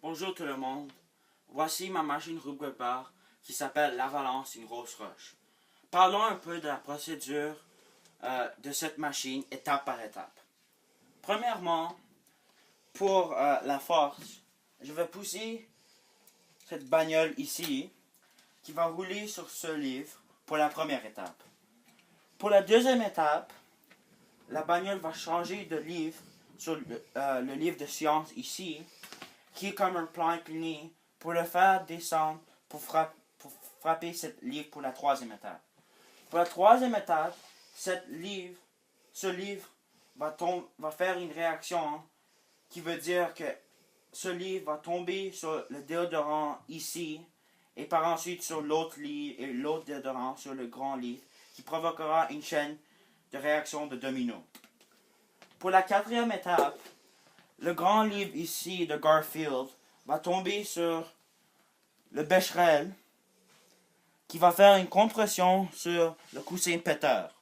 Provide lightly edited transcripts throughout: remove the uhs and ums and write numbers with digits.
Bonjour tout le monde. Voici ma machine Rouge-Bar qui s'appelle l'Avalanche, une grosse roche. Parlons un peu de la procédure de cette machine étape par étape. Premièrement, pour la force, je vais pousser cette bagnole ici qui va rouler sur ce livre pour la première étape. Pour la deuxième étape, la bagnole va changer de livre sur le livre de science ici, qui est comme un plan incliné, pour le faire descendre pour frapper ce livre pour la troisième étape. Pour la troisième étape, ce livre va faire une réaction qui veut dire que ce livre va tomber sur le déodorant ici et par ensuite sur l'autre livre et l'autre déodorant sur le grand livre qui provoquera une chaîne de réaction de domino. Pour la quatrième étape, le grand livre ici de Garfield va tomber sur le Becherel qui va faire une compression sur le coussin péteur.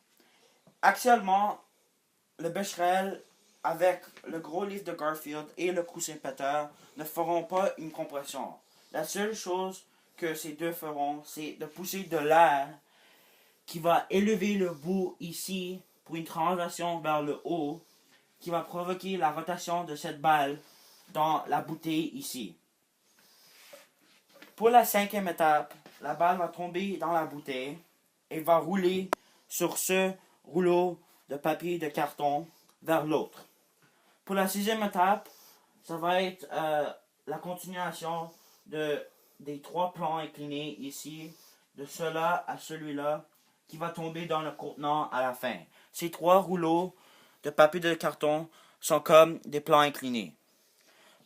Actuellement, le Becherel avec le gros livre de Garfield et le coussin péteur ne feront pas une compression. La seule chose que ces deux feront, c'est de pousser de l'air qui va élever le bout ici pour une translation vers le haut qui va provoquer la rotation de cette balle dans la bouteille ici. Pour la cinquième étape, la balle va tomber dans la bouteille et va rouler sur ce rouleau de papier de carton vers l'autre. Pour la sixième étape, ça va être la continuation des trois plans inclinés ici, de cela à celui-là, qui va tomber dans le contenant à la fin. Ces trois rouleaux de papier de carton sont comme des plans inclinés.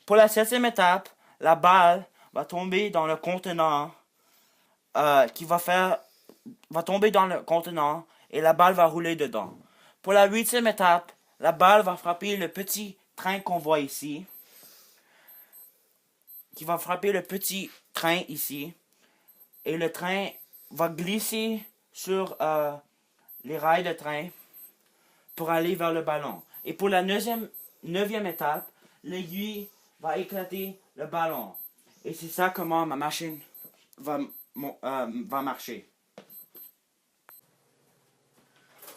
Pour la septième étape, la balle va tomber dans le contenant va tomber dans le contenant et la balle va rouler dedans. Pour la huitième étape, la balle va frapper le petit train qu'on voit ici, qui va frapper le petit train ici, et le train va glisser sur les rails de train pour aller vers le ballon. Et pour la neuvième étape, l'aiguille va éclater le ballon. Et c'est ça comment ma machine va marcher.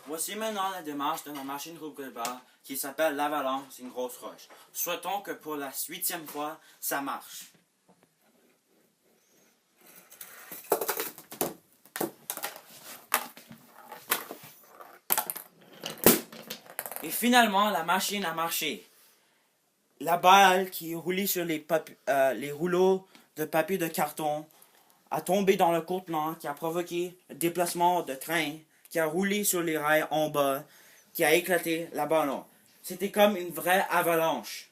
Voici maintenant la démarche de ma machine Rouge-Bar qui s'appelle l'Avalanche, une grosse roche. Souhaitons que pour la 8e fois, ça marche. Et finalement, la machine a marché. La balle qui roulait sur les rouleaux de papier de carton a tombé dans le contenant qui a provoqué le déplacement de train qui a roulé sur les rails en bas, qui a éclaté le ballon. C'était comme une vraie avalanche.